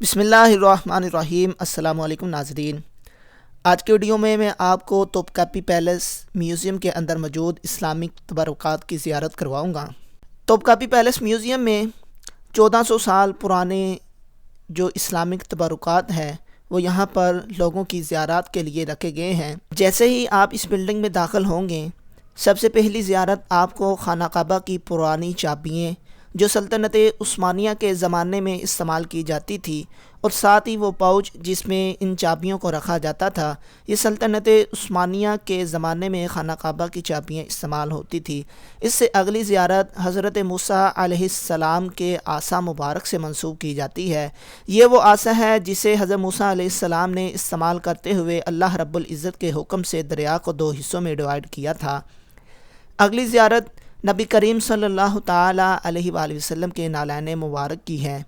بسم اللہ الرحمن الرحیم۔ السلام علیکم ناظرین، آج کے ویڈیو میں آپ کو توپکاپی پیلس میوزیم کے اندر موجود اسلامک تبرکات کی زیارت کرواؤں گا۔ توپکاپی پیلس میوزیم میں 1400 سال پرانے جو اسلامک تبرکات ہیں وہ یہاں پر لوگوں کی زیارت کے لیے رکھے گئے ہیں۔ جیسے ہی آپ اس بلڈنگ میں داخل ہوں گے، سب سے پہلی زیارت آپ کو خانہ کعبہ کی پرانی چابیاں جو سلطنت عثمانیہ کے زمانے میں استعمال کی جاتی تھی، اور ساتھ ہی وہ پاؤچ جس میں ان چابیوں کو رکھا جاتا تھا، یہ سلطنت عثمانیہ کے زمانے میں خانہ کعبہ کی چابیاں استعمال ہوتی تھی۔ اس سے اگلی زیارت حضرت موسیٰ علیہ السلام کے عصا مبارک سے منسوب کی جاتی ہے۔ یہ وہ عصا ہے جسے حضرت موسیٰ علیہ السلام نے استعمال کرتے ہوئے اللہ رب العزت کے حکم سے دریا کو 2 حصوں میں ڈیوائیڈ کیا تھا۔ اگلی زیارت نبی کریم صلی اللہ تعالیٰ علیہ وآلہ وسلم کے نالین مبارک کی ہے۔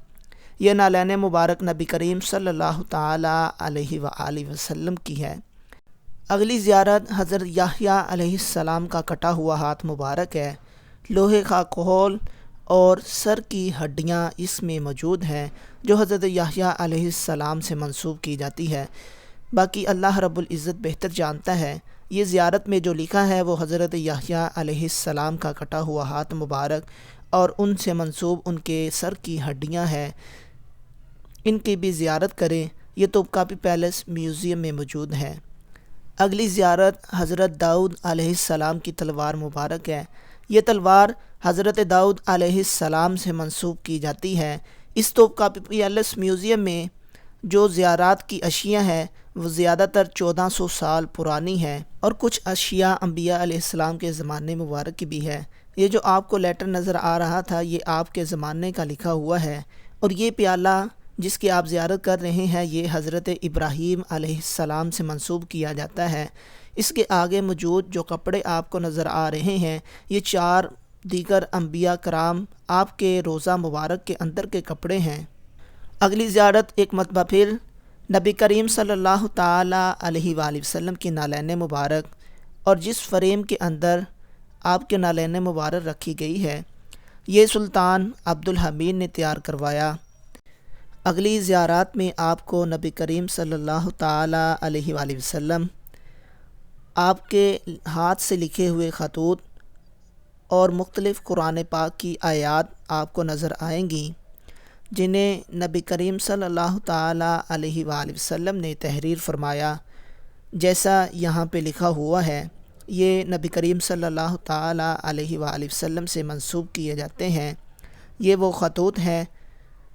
یہ نالین مبارک نبی کریم صلی اللہ تعالیٰ علیہ وآلہ وسلم کی ہے۔ اگلی زیارت حضرت یحییٰ علیہ السلام کا کٹا ہوا ہاتھ مبارک ہے۔ لوہے کا کھول اور سر کی ہڈیاں اس میں موجود ہیں جو حضرت یحییٰ علیہ السلام سے منسوب کی جاتی ہے۔ باقی اللہ رب العزت بہتر جانتا ہے۔ یہ زیارت میں جو لکھا ہے وہ حضرت یحییٰ علیہ السلام کا کٹا ہوا ہاتھ مبارک اور ان سے منسوب ان کے سر کی ہڈیاں ہیں، ان کی بھی زیارت کریں۔ یہ توپکاپی پیلس میوزیم میں موجود ہے۔ اگلی زیارت حضرت داؤد علیہ السلام کی تلوار مبارک ہے۔ یہ تلوار حضرت داؤد علیہ السلام سے منسوب کی جاتی ہے۔ اس توپکاپی پیلس میوزیم میں جو زیارات کی اشیاء ہیں وہ زیادہ تر 1400 سال پرانی ہے، اور کچھ اشیاء انبیاء علیہ السلام کے زمانے مبارک کی بھی ہے۔ یہ جو آپ کو لیٹر نظر آ رہا تھا یہ آپ کے زمانے کا لکھا ہوا ہے، اور یہ پیالہ جس کی آپ زیارت کر رہے ہیں یہ حضرت ابراہیم علیہ السلام سے منسوب کیا جاتا ہے۔ اس کے آگے موجود جو کپڑے آپ کو نظر آ رہے ہیں یہ 4 دیگر انبیاء کرام آپ کے روضہ مبارک کے اندر کے کپڑے ہیں۔ اگلی زیارت ایک مرتبہ پھر نبی کریم صلی اللہ تعالیٰ علیہ وآلہ وسلم کی نالین مبارک اور جس فریم کے اندر آپ کے نالین مبارک رکھی گئی ہے یہ سلطان عبدالحمید نے تیار کروایا۔ اگلی زیارات میں آپ کو نبی کریم صلی اللہ تعالیٰ علیہ وآلہ وسلم آپ کے ہاتھ سے لکھے ہوئے خطوط اور مختلف قرآن پاک کی آیات آپ کو نظر آئیں گی جنہیں نبی کریم صلی اللہ تعالیٰ علیہ وآلہ وسلم نے تحریر فرمایا۔ جیسا یہاں پہ لکھا ہوا ہے یہ نبی کریم صلی اللہ تعالیٰ علیہ وآلہ وسلم سے منسوب کیے جاتے ہیں۔ یہ وہ خطوط ہیں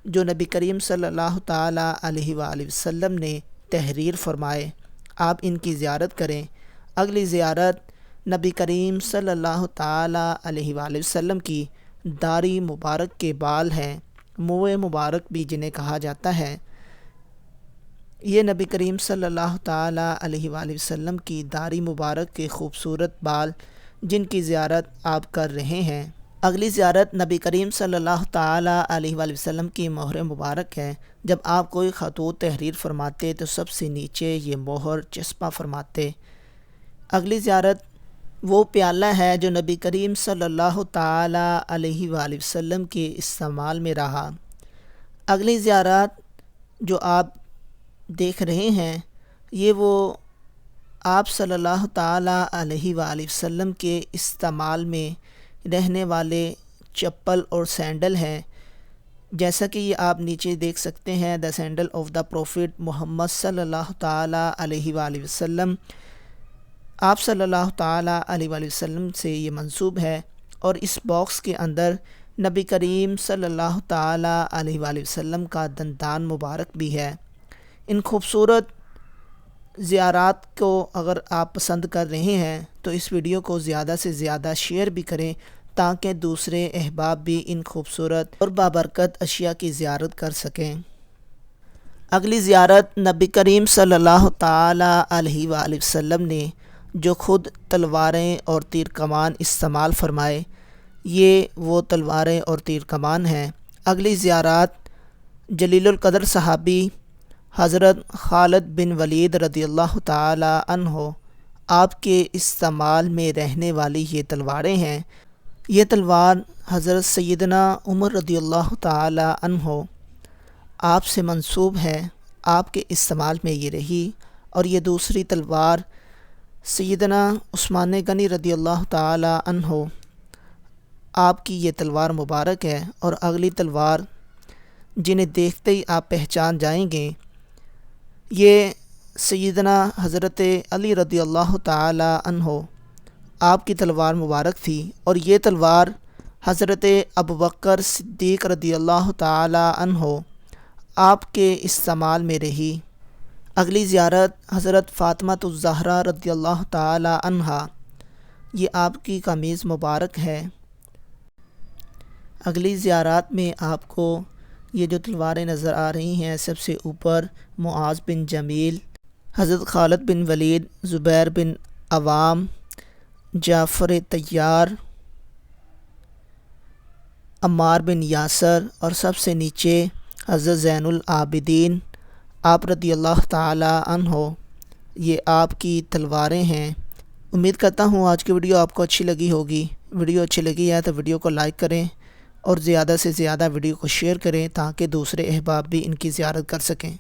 جو نبی کریم صلی اللہ تعالیٰ علیہ وآلہ وسلم نے تحریر فرمائے، آپ ان کی زیارت کریں۔ اگلی زیارت نبی کریم صلی اللہ تعالیٰ علیہ وآلہ وسلم کی داڑھی مبارک کے بال ہیں، موئے مبارک بھی جنہیں کہا جاتا ہے۔ یہ نبی کریم صلی اللہ تعالیٰ علیہ وآلہ وسلم کی داڑھی مبارک کے خوبصورت بال جن کی زیارت آپ کر رہے ہیں۔ اگلی زیارت نبی کریم صلی اللہ تعالیٰ علیہ وآلہ وسلم کی مہر مبارک ہے۔ جب آپ کوئی خطوط تحریر فرماتے تو سب سے نیچے یہ مہر چسپاں فرماتے۔ اگلی زیارت وہ پیالہ ہے جو نبی کریم صلی اللہ تعالیٰ علیہ وآلہ وسلم کے استعمال میں رہا۔ اگلی زیارت جو آپ دیکھ رہے ہیں یہ وہ آپ صلی اللہ تعالیٰ علیہ وآلہ وسلم کے استعمال میں رہنے والے چپل اور سینڈل ہیں، جیسا کہ یہ آپ نیچے دیکھ سکتے ہیں، دا سینڈل آف دا پروفٹ محمد صلی اللہ تعالیٰ علیہ وآلہ وسلم۔ آپ صلی اللہ تعالیٰ علیہ وآلہ وسلم سے یہ منسوب ہے، اور اس باکس کے اندر نبی کریم صلی اللہ تعالیٰ علیہ وآلہ وسلم کا دندان مبارک بھی ہے۔ ان خوبصورت زیارات کو اگر آپ پسند کر رہے ہیں تو اس ویڈیو کو زیادہ سے زیادہ شیئر بھی کریں تاکہ دوسرے احباب بھی ان خوبصورت اور بابرکت اشیاء کی زیارت کر سکیں۔ اگلی زیارت نبی کریم صلی اللہ تعالیٰ علیہ وآلہ وسلم نے جو خود تلواریں اور تیر کمان استعمال فرمائے، یہ وہ تلواریں اور تیر کمان ہیں۔ اگلی زیارات جلیل القدر صحابی حضرت خالد بن ولید رضی اللہ تعالیٰ عنہ آپ کے استعمال میں رہنے والی یہ تلواریں ہیں۔ یہ تلوار حضرت سیدنا عمر رضی اللہ تعالیٰ عنہ آپ سے منسوب ہے، آپ کے استعمال میں یہ رہی، اور یہ دوسری تلوار سیدنا عثمان غنی رضی اللہ تعالی عنہ آپ کی یہ تلوار مبارک ہے، اور اگلی تلوار جنہیں دیکھتے ہی آپ پہچان جائیں گے یہ سیدنا حضرت علی رضی اللہ تعالی عنہ آپ کی تلوار مبارک تھی، اور یہ تلوار حضرت ابوبکر صدیق رضی اللہ تعالی عنہ آپ کے استعمال میں رہی۔ اگلی زیارت حضرت فاطمہ الزہرا رضی اللہ تعالی عنہا، یہ آپ کی قمیض مبارک ہے۔ اگلی زیارات میں آپ کو یہ جو تلواریں نظر آ رہی ہیں، سب سے اوپر معاذ بن جمیل، حضرت خالد بن ولید، زبیر بن عوام، جعفر طیار، عمار بن یاسر، اور سب سے نیچے حضرت زین العابدین آپ رضی اللہ تعالی عنہ، یہ آپ کی تلواریں ہیں۔ امید کرتا ہوں آج کی ویڈیو آپ کو اچھی لگی ہوگی۔ ویڈیو اچھی لگی ہے تو ویڈیو کو لائک کریں اور زیادہ سے زیادہ ویڈیو کو شیئر کریں تاکہ دوسرے احباب بھی ان کی زیارت کر سکیں۔